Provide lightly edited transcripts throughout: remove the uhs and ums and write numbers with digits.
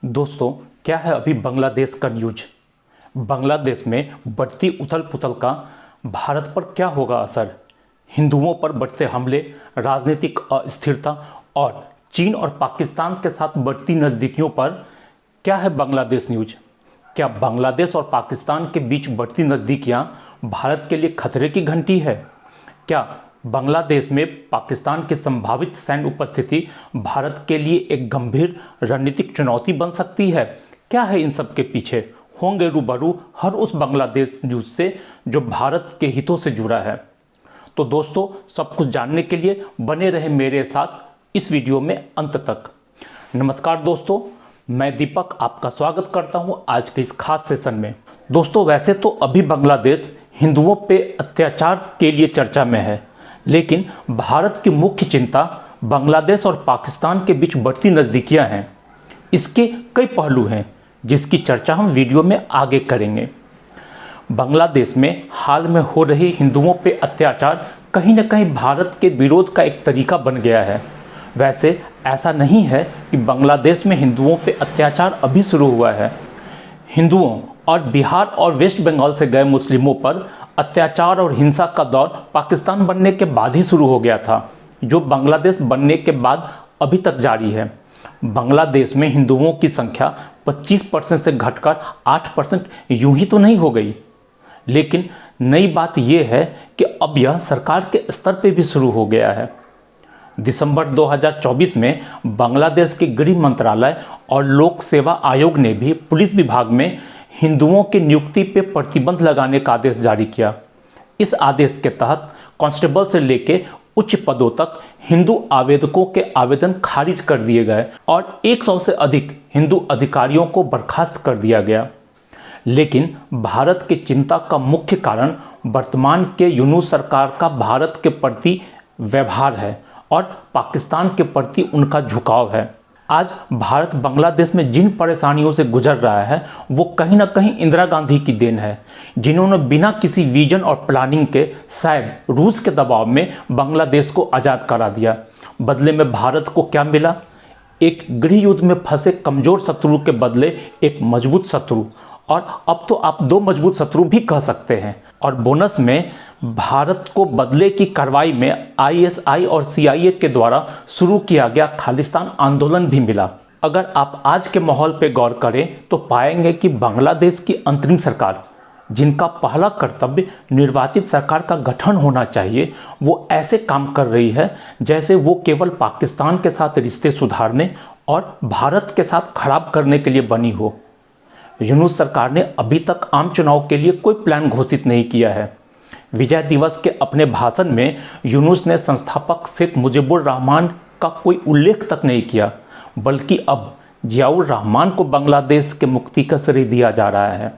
दोस्तों, क्या है अभी बांग्लादेश का न्यूज। बांग्लादेश में बढ़ती उथल पुथल का भारत पर क्या होगा असर। हिंदुओं पर बढ़ते हमले, राजनीतिक अस्थिरता और चीन और पाकिस्तान के साथ बढ़ती नज़दीकियों पर क्या है बांग्लादेश न्यूज। क्या बांग्लादेश और पाकिस्तान के बीच बढ़ती नज़दीकियां भारत के लिए खतरे की घंटी है। क्या बांग्लादेश में पाकिस्तान की संभावित सैन्य उपस्थिति भारत के लिए एक गंभीर रणनीतिक चुनौती बन सकती है। क्या है इन सब के पीछे, होंगे रूबरू हर उस बांग्लादेश न्यूज़ से जो भारत के हितों से जुड़ा है। तो दोस्तों, सब कुछ जानने के लिए बने रहे मेरे साथ इस वीडियो में अंत तक। नमस्कार दोस्तों, मैं दीपक आपका स्वागत करता हूं आज के इस खास सेशन में। दोस्तों, वैसे तो अभी बांग्लादेश हिंदुओं पे अत्याचार के लिए चर्चा में है, लेकिन भारत की मुख्य चिंता बांग्लादेश और पाकिस्तान के बीच बढ़ती नज़दीकियां हैं। इसके कई पहलू हैं जिसकी चर्चा हम वीडियो में आगे करेंगे। बांग्लादेश में हाल में हो रहे हिंदुओं पे अत्याचार कहीं न कहीं भारत के विरोध का एक तरीका बन गया है। वैसे ऐसा नहीं है कि बांग्लादेश में हिंदुओं पे अत्याचार अभी शुरू हुआ है। हिंदुओं और बिहार और वेस्ट बंगाल से गए मुस्लिमों पर अत्याचार और हिंसा का दौर पाकिस्तान बनने के बाद ही शुरू हो गया था, जो बांग्लादेश बनने के बाद अभी तक जारी है। बांग्लादेश में हिंदुओं की संख्या 25% से घटकर 8% यूं ही तो नहीं हो गई, लेकिन नई बात यह है कि अब यह सरकार के स्तर पर भी शुरू हो गया है। दिसंबर 2024 में बांग्लादेश के गृह मंत्रालय और लोक सेवा आयोग ने भी पुलिस विभाग में हिंदुओं की नियुक्ति पर प्रतिबंध लगाने का आदेश जारी किया। इस आदेश के तहत कांस्टेबल से लेकर उच्च पदों तक हिंदू आवेदकों के आवेदन खारिज कर दिए गए और 100 से अधिक हिंदू अधिकारियों को बर्खास्त कर दिया गया। लेकिन भारत की चिंता का मुख्य कारण वर्तमान के यूनूस सरकार का भारत के प्रति व्यवहार है और पाकिस्तान के प्रति उनका झुकाव है। आज भारत बांग्लादेश में जिन परेशानियों से गुजर रहा है वो कहीं ना कहीं इंदिरा गांधी की देन है, जिन्होंने बिना किसी विजन और प्लानिंग के शायद रूस के दबाव में बांग्लादेश को आज़ाद करा दिया। बदले में भारत को क्या मिला? एक गृह युद्ध में फंसे कमज़ोर शत्रु के बदले एक मजबूत शत्रु, और अब तो आप दो मजबूत शत्रु भी कह सकते हैं। और बोनस में भारत को बदले की कार्रवाई में आईएसआई और सीआईए के द्वारा शुरू किया गया खालिस्तान आंदोलन भी मिला। अगर आप आज के माहौल पर गौर करें तो पाएंगे कि बांग्लादेश की अंतरिम सरकार, जिनका पहला कर्तव्य निर्वाचित सरकार का गठन होना चाहिए, वो ऐसे काम कर रही है जैसे वो केवल पाकिस्तान के साथ रिश्ते सुधारने और भारत के साथ खराब करने के लिए बनी हो। यूनूस सरकार ने अभी तक आम चुनाव के लिए कोई प्लान घोषित नहीं किया है। विजय दिवस के अपने भाषण में यूनूस ने संस्थापक शेख मुजीबुर रहमान का कोई उल्लेख तक नहीं किया, बल्कि अब जियाउर रहमान को बांग्लादेश के मुक्ति का श्रेय दिया जा रहा है।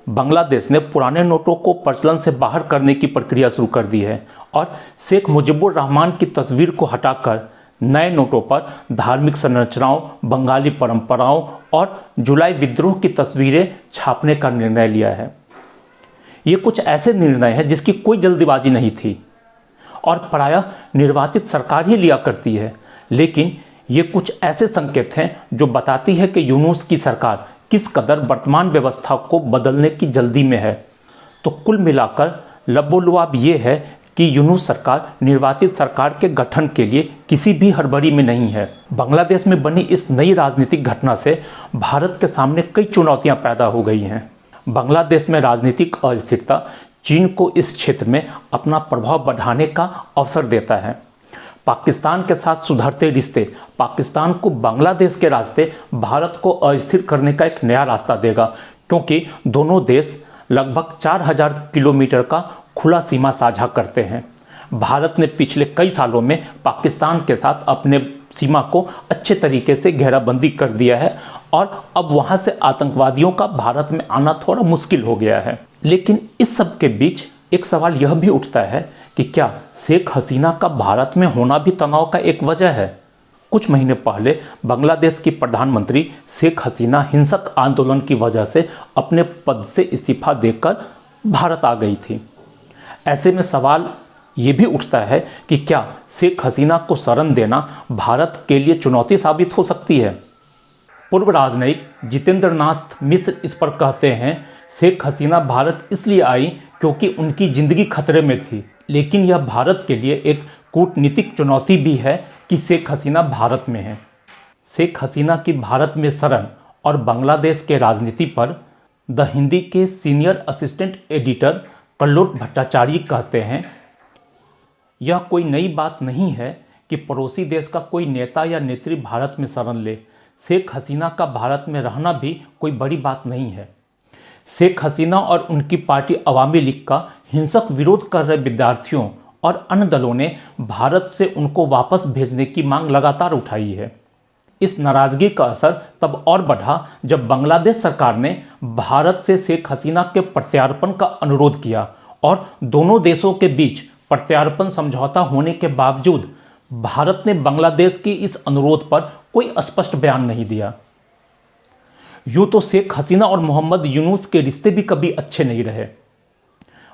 बांग्लादेश ने पुराने नोटों को प्रचलन से बाहर करने की प्रक्रिया शुरू कर दी है और शेख मुजीबुर रहमान की तस्वीर को हटाकर नए नोटों पर धार्मिक संरचनाओं, बंगाली परंपराओं और जुलाई विद्रोह की तस्वीरें छापने का निर्णय लिया है। ये कुछ ऐसे निर्णय हैं जिसकी कोई जल्दीबाजी नहीं थी और प्रायः निर्वाचित सरकार ही लिया करती है, लेकिन ये कुछ ऐसे संकेत हैं जो बताती है कि यूनूस की सरकार किस कदर वर्तमान व्यवस्था को बदलने की जल्दी में है। तो कुल मिलाकर लबोलुआब ये है कि यूनूस सरकार निर्वाचित सरकार के गठन के लिए किसी भी हड़बड़ी में नहीं है। बांग्लादेश में बनी इस नई राजनीतिक घटना से भारत के सामने कई चुनौतियां पैदा हो गई हैं। बांग्लादेश में राजनीतिक अस्थिरता चीन को इस क्षेत्र में अपना प्रभाव बढ़ाने का अवसर देता है। पाकिस्तान के साथ सुधरते रिश्ते पाकिस्तान को बांग्लादेश के रास्ते भारत को अस्थिर करने का एक नया रास्ता देगा, क्योंकि दोनों देश लगभग 4000 किलोमीटर का खुला सीमा साझा करते हैं। भारत ने पिछले कई सालों में पाकिस्तान के साथ अपने सीमा को अच्छे तरीके से घेराबंदी कर दिया है और अब वहां से आतंकवादियों का भारत में आना थोड़ा मुश्किल हो गया है। लेकिन इस सब के बीच एक सवाल यह भी उठता है कि क्या शेख हसीना का भारत में होना भी तनाव का एक वजह है। कुछ महीने पहले बांग्लादेश की प्रधानमंत्री शेख हसीना हिंसक आंदोलन की वजह से अपने पद से इस्तीफा देकर भारत आ गई थी। ऐसे में सवाल ये भी उठता है कि क्या शेख हसीना को शरण देना भारत के लिए चुनौती साबित हो सकती है। पूर्व राजनयिक जितेंद्र नाथ मिश्र इस पर कहते हैं, शेख हसीना भारत इसलिए आई क्योंकि उनकी जिंदगी खतरे में थी, लेकिन यह भारत के लिए एक कूटनीतिक चुनौती भी है कि शेख हसीना भारत में है। शेख हसीना की भारत में शरण और बांग्लादेश के राजनीति पर द हिंदी के सीनियर असिस्टेंट एडिटर कल्लोट भट्टाचार्य कहते हैं, यह कोई नई बात नहीं है कि पड़ोसी देश का कोई नेता या नेत्री भारत में शरण ले। शेख हसीना का भारत में रहना भी कोई बड़ी बात नहीं है। शेख हसीना और उनकी पार्टी अवामी लीग का हिंसक विरोध कर रहे विद्यार्थियों और अन्य दलों ने भारत से उनको वापस भेजने की मांग लगातार उठाई है। इस नाराजगी का असर तब और बढ़ा जब बांग्लादेश सरकार ने भारत से शेख हसीना के प्रत्यार्पण का अनुरोध किया और दोनों देशों के बीच प्रत्यार्पण समझौता होने के बावजूद भारत ने बांग्लादेश की इस अनुरोध पर कोई स्पष्ट बयान नहीं दिया। यूं तो शेख हसीना और मोहम्मद यूनुस के रिश्ते भी कभी अच्छे नहीं रहे।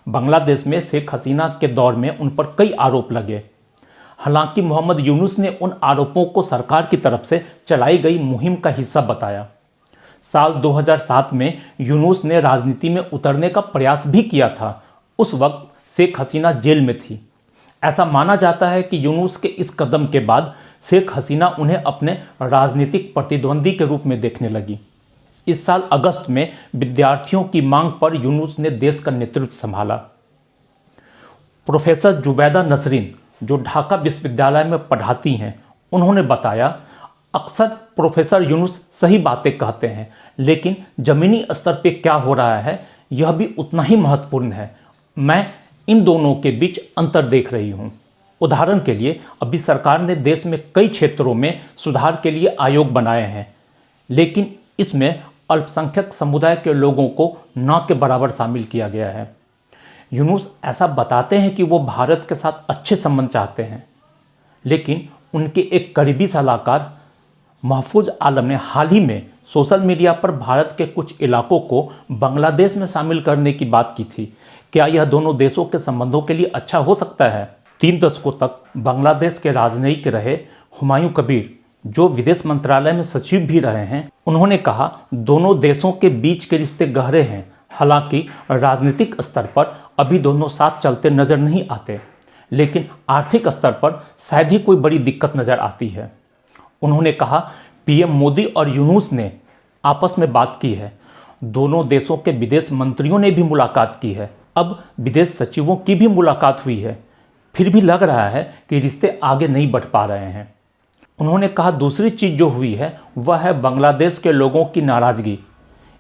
बांग्लादेश में शेख हसीना के दौर में उन पर कई आरोप लगे। हालांकि मोहम्मद यूनुस ने उन आरोपों को सरकार की तरफ से चलाई गई मुहिम का हिस्सा बताया। साल 2007 में यूनुस ने राजनीति में उतरने का प्रयास भी किया था। उस वक्त शेख हसीना जेल में थी। ऐसा माना जाता है कि यूनुस के इस कदम के बाद शेख हसीना उन्हें अपने राजनीतिक प्रतिद्वंदी के रूप में देखने लगी। इस साल अगस्त में विद्यार्थियों की मांग पर यूनुस ने देश का नेतृत्व संभाला। प्रोफेसर जुबैदा नसरीन, जो ढाका विश्वविद्यालय में पढ़ाती हैं, उन्होंने बताया, अक्सर प्रोफेसर यूनुस सही बातें कहते हैं, लेकिन ज़मीनी स्तर पर क्या हो रहा है यह भी उतना ही महत्वपूर्ण है। मैं इन दोनों के बीच अंतर देख रही हूँ। उदाहरण के लिए अभी सरकार ने देश में कई क्षेत्रों में सुधार के लिए आयोग बनाए हैं, लेकिन इसमें अल्पसंख्यक समुदाय के लोगों को न के बराबर शामिल किया गया है। यूनुस ऐसा बताते हैं कि वो भारत के साथ अच्छे संबंध चाहते हैं, लेकिन उनके एक करीबी सलाहकार महफूज आलम ने हाल ही में सोशल मीडिया पर भारत के कुछ इलाकों को बांग्लादेश में शामिल करने की बात की थी। क्या यह दोनों देशों के संबंधों के लिए अच्छा हो सकता है? 3 दशकों तक बांग्लादेश के राजनयिक रहे हुमायूं कबीर, जो विदेश मंत्रालय में सचिव भी रहे हैं, उन्होंने कहा, दोनों देशों के बीच के रिश्ते गहरे हैं। हालांकि राजनीतिक स्तर पर अभी दोनों साथ चलते नजर नहीं आते, लेकिन आर्थिक स्तर पर शायद ही कोई बड़ी दिक्कत नजर आती है। उन्होंने कहा, पीएम मोदी और यूनुस ने आपस में बात की है। दोनों देशों के विदेश मंत्रियों ने भी मुलाकात की है। अब विदेश सचिवों की भी मुलाकात हुई है। फिर भी लग रहा है कि रिश्ते आगे नहीं बढ़ पा रहे हैं। उन्होंने कहा, दूसरी चीज़ जो हुई है वह है बांग्लादेश के लोगों की नाराज़गी।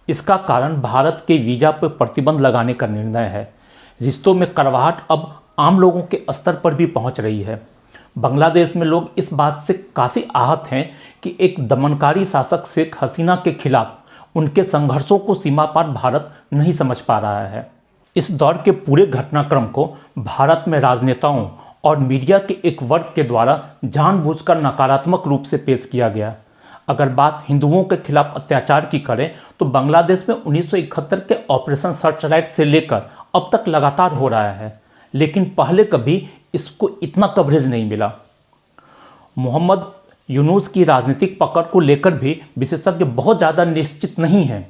इसका कारण भारत के वीज़ा पर प्रतिबंध लगाने का निर्णय है। रिश्तों में कड़वाहट अब आम लोगों के स्तर पर भी पहुंच रही है। बांग्लादेश में लोग इस बात से काफ़ी आहत हैं कि एक दमनकारी शासक शेख हसीना के खिलाफ उनके संघर्षों को सीमा पार भारत नहीं समझ पा रहा है। इस दौर के पूरे घटनाक्रम को भारत में राजनेताओं और मीडिया के एक वर्ग के द्वारा जानबूझकर नकारात्मक रूप से पेश किया गया। अगर बात हिंदुओं के खिलाफ अत्याचार की करें तो बांग्लादेश में 1971 के ऑपरेशन सर्चलाइट से लेकर अब तक लगातार हो रहा है, लेकिन पहले कभी इसको इतना कवरेज नहीं मिला। मोहम्मद यूनुस की राजनीतिक पकड़ को लेकर भी विशेषज्ञ बहुत ज़्यादा निश्चित नहीं हैं।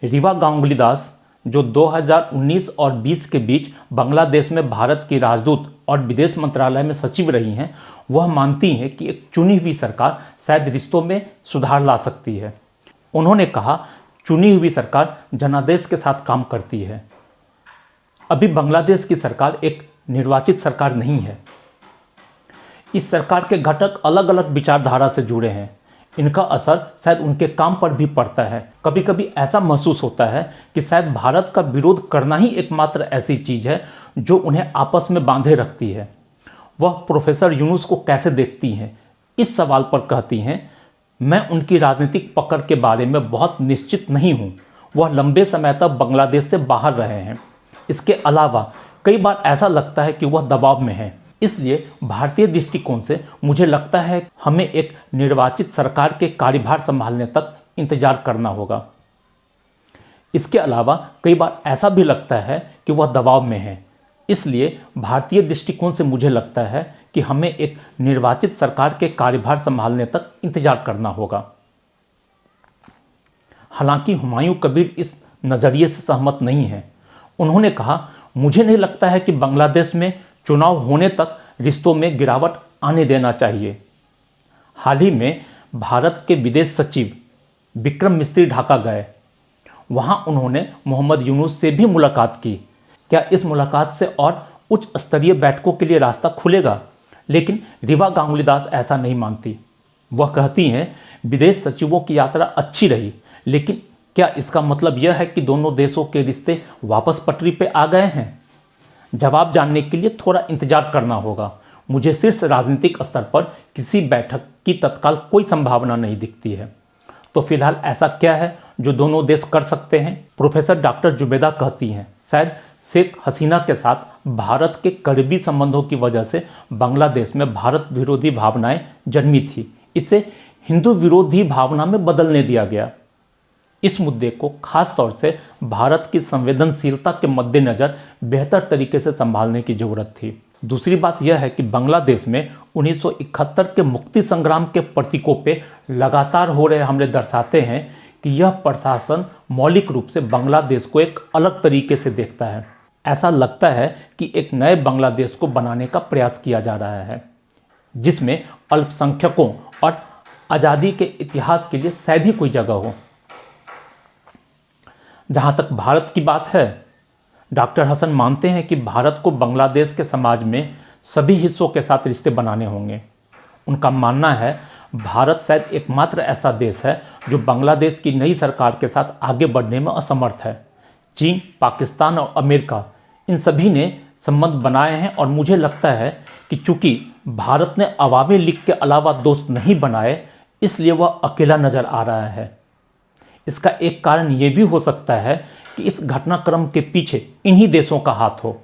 रीवा गांगुली दास, जो 2019 और 20 के बीच बांग्लादेश में भारत की राजदूत और विदेश मंत्रालय में सचिव रही हैं, वह मानती हैं कि एक चुनी हुई सरकार शायद रिश्तों में सुधार ला सकती है। उन्होंने कहा, चुनी हुई सरकार जनादेश के साथ काम करती है। अभी बांग्लादेश की सरकार एक निर्वाचित सरकार नहीं है। इस सरकार के घटक अलग अलग विचारधारा से जुड़े हैं। इनका असर शायद उनके काम पर भी पड़ता है। कभी कभी ऐसा महसूस होता है कि शायद भारत का विरोध करना ही एकमात्र ऐसी चीज़ है जो उन्हें आपस में बांधे रखती है। वह प्रोफेसर यूनुस को कैसे देखती हैं, इस सवाल पर कहती हैं, मैं उनकी राजनीतिक पकड़ के बारे में बहुत निश्चित नहीं हूँ। वह लंबे समय तक बांग्लादेश से बाहर रहे हैं। इसके अलावा कई बार ऐसा लगता है कि वह दबाव में है। इसलिए भारतीय दृष्टिकोण से मुझे लगता है हमें एक निर्वाचित सरकार के कार्यभार संभालने तक इंतजार करना होगा। इसके अलावा कई बार ऐसा भी लगता है कि वह दबाव में है। इसलिए भारतीय दृष्टिकोण से मुझे लगता है कि हमें एक निर्वाचित सरकार के कार्यभार संभालने तक इंतजार करना होगा। हालांकि हुमायूं कबीर इस नज़रिए से सहमत नहीं है। उन्होंने कहा, मुझे नहीं लगता है कि बांग्लादेश में चुनाव होने तक रिश्तों में गिरावट आने देना चाहिए। हाल ही में भारत के विदेश सचिव विक्रम मिस्री ढाका गए। वहां उन्होंने मोहम्मद यूनुस से भी मुलाकात की। क्या इस मुलाकात से और उच्च स्तरीय बैठकों के लिए रास्ता खुलेगा? लेकिन रीवा गांगुली दास ऐसा नहीं मानती। वह कहती हैं, विदेश सचिवों की यात्रा अच्छी रही, लेकिन क्या इसका मतलब यह है कि दोनों देशों के रिश्ते वापस पटरी पे आ गए हैं? जवाब जानने के लिए थोड़ा इंतजार करना होगा। मुझे शीर्ष राजनीतिक स्तर पर किसी बैठक की तत्काल कोई संभावना नहीं दिखती है। तो फिलहाल ऐसा क्या है जो दोनों देश कर सकते हैं? प्रोफेसर डॉक्टर जुबैदा कहती हैं, शायद शेख हसीना के साथ भारत के करीबी संबंधों की वजह से बांग्लादेश में भारत विरोधी भावनाएं जन्मी थी। इसे हिंदू विरोधी भावना में बदलने दिया गया। इस मुद्दे को खास तौर से भारत की संवेदनशीलता के मद्देनजर बेहतर तरीके से संभालने की जरूरत थी। दूसरी बात यह है कि बांग्लादेश में 1971 के मुक्ति संग्राम के प्रतीकों पे लगातार हो रहे हमले दर्शाते हैं कि यह प्रशासन मौलिक रूप से बांग्लादेश को एक अलग तरीके से देखता है। ऐसा लगता है कि एक नए बांग्लादेश को बनाने का प्रयास किया जा रहा है, जिसमें अल्पसंख्यकों और आज़ादी के इतिहास के लिए शायद ही कोई जगह हो। जहां तक भारत की बात है, डॉक्टर हसन मानते हैं कि भारत को बांग्लादेश के समाज में सभी हिस्सों के साथ रिश्ते बनाने होंगे। उनका मानना है, भारत शायद एकमात्र ऐसा देश है जो बांग्लादेश की नई सरकार के साथ आगे बढ़ने में असमर्थ है। चीन, पाकिस्तान और अमेरिका, इन सभी ने संबंध बनाए हैं और मुझे लगता है कि चूंकि भारत ने अवामी लीग के अलावा दोस्त नहीं बनाए, इसलिए वह अकेला नजर आ रहा है। इसका एक कारण यह भी हो सकता है कि इस घटनाक्रम के पीछे इन्हीं देशों का हाथ हो।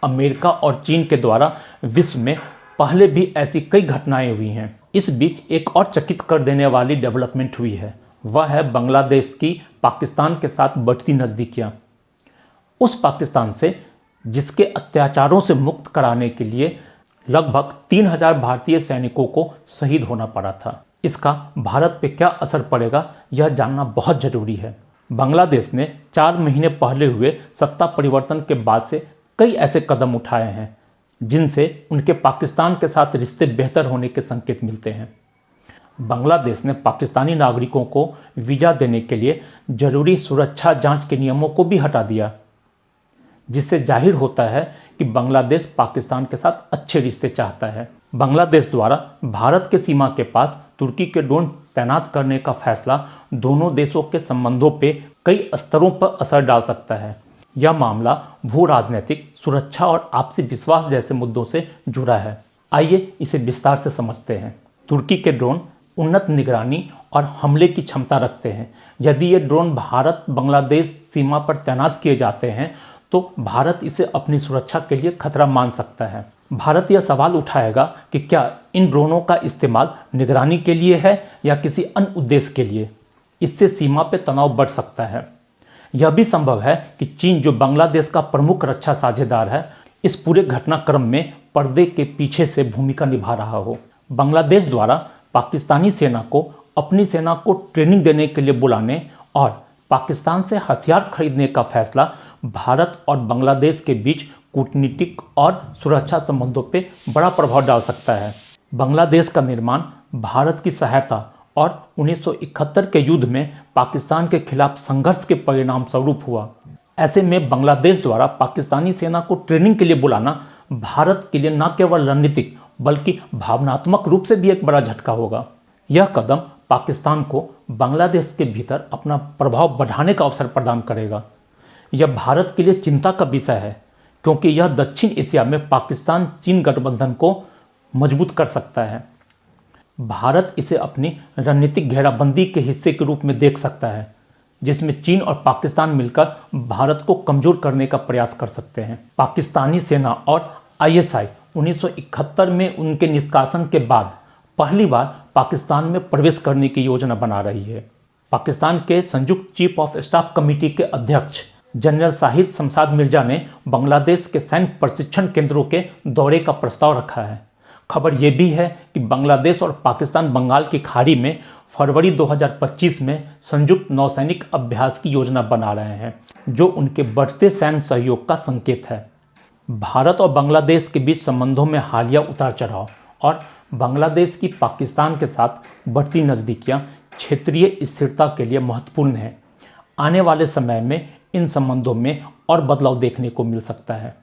अमेरिका और चीन के द्वारा विश्व में पहले भी ऐसी कई घटनाएं हुई हैं। इस बीच एक और चकित कर देने वाली डेवलपमेंट हुई है। वह है बांग्लादेश की पाकिस्तान के साथ बढ़ती नज़दीकियां। उस पाकिस्तान से जिसके अत्याचारों से मुक्त कराने के लिए लगभग 3000 भारतीय सैनिकों को शहीद होना पड़ा था। इसका भारत पे क्या असर पड़ेगा, यह जानना बहुत जरूरी है। बांग्लादेश ने 4 महीने पहले हुए सत्ता परिवर्तन के बाद से कई ऐसे कदम उठाए हैं जिनसे उनके पाकिस्तान के साथ रिश्ते बेहतर होने के संकेत मिलते हैं। बांग्लादेश ने पाकिस्तानी नागरिकों को वीज़ा देने के लिए जरूरी सुरक्षा जांच के नियमों को भी हटा दिया, जिससे जाहिर होता है कि बांग्लादेश पाकिस्तान के साथ अच्छे रिश्ते चाहता है। बांग्लादेश द्वारा भारत के सीमा के पास तुर्की के ड्रोन तैनात करने का फैसला दोनों देशों के संबंधों पे कई स्तरों पर असर डाल सकता है। यह मामला भू राजनीतिक, सुरक्षा और आपसी विश्वास जैसे मुद्दों से जुड़ा है। आइए इसे विस्तार से समझते हैं। तुर्की के ड्रोन उन्नत निगरानी और हमले की क्षमता रखते हैं। यदि ये ड्रोन भारत बांग्लादेश सीमा पर तैनात किए जाते हैं तो भारत इसे अपनी सुरक्षा के लिए खतरा मान सकता है। भारत यह सवाल उठाएगा कि क्या इन ड्रोनों का इस्तेमाल निगरानी के लिए है या किसी अन्य उद्देश्य के लिए। इससे सीमा पर तनाव बढ़ सकता है। यह भी संभव है कि चीन, जो बांग्लादेश का प्रमुख रक्षा साझेदार है, इस पूरे घटनाक्रम में पर्दे के पीछे से भूमिका निभा रहा हो। बांग्लादेश द्वारा पाकिस्तानी सेना को अपनी सेना को ट्रेनिंग देने के लिए बुलाने और पाकिस्तान से हथियार खरीदने का फैसला भारत और बांग्लादेश के बीच कूटनीतिक और सुरक्षा संबंधों पर बड़ा प्रभाव डाल सकता है। बांग्लादेश का निर्माण भारत की सहायता और 1971 के युद्ध में पाकिस्तान के खिलाफ संघर्ष के परिणाम स्वरूप हुआ। ऐसे में बांग्लादेश द्वारा पाकिस्तानी सेना को ट्रेनिंग के लिए बुलाना भारत के लिए न केवल रणनीतिक बल्कि भावनात्मक रूप से भी एक बड़ा झटका होगा। यह कदम पाकिस्तान को बांग्लादेश के भीतर अपना प्रभाव बढ़ाने का अवसर प्रदान करेगा। यह भारत के लिए चिंता का विषय है, क्योंकि यह दक्षिण एशिया में पाकिस्तान चीन गठबंधन को मजबूत कर सकता है। भारत इसे अपनी रणनीतिक घेराबंदी के हिस्से के रूप में देख सकता है, जिसमें चीन और पाकिस्तान मिलकर भारत को कमजोर करने का प्रयास कर सकते हैं। पाकिस्तानी सेना और आईएसआई 1971 में उनके निष्कासन के बाद पहली बार पाकिस्तान में प्रवेश करने की योजना बना रही है। पाकिस्तान के संयुक्त चीफ ऑफ स्टाफ कमेटी के अध्यक्ष जनरल शाहिद शमशाद मिर्जा ने बांग्लादेश के सैन्य प्रशिक्षण केंद्रों के दौरे का प्रस्ताव रखा है। खबर यह भी है कि बांग्लादेश और पाकिस्तान बंगाल की खाड़ी में फरवरी 2025 में संयुक्त नौसैनिक अभ्यास की योजना बना रहे हैं, जो उनके बढ़ते सैन्य सहयोग का संकेत है। भारत और बांग्लादेश के बीच संबंधों में हालिया उतार चढ़ाव और बांग्लादेश की पाकिस्तान के साथ बढ़ती नज़दीकियां क्षेत्रीय स्थिरता के लिए महत्वपूर्ण है। आने वाले समय में इन संबंधों में और बदलाव देखने को मिल सकता है,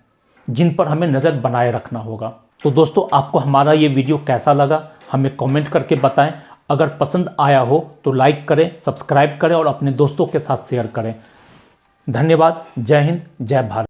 जिन पर हमें नज़र बनाए रखना होगा। तो दोस्तों, आपको हमारा ये वीडियो कैसा लगा हमें कमेंट करके बताएं। अगर पसंद आया हो तो लाइक करें, सब्सक्राइब करें और अपने दोस्तों के साथ शेयर करें। धन्यवाद। जय हिंद, जय भारत।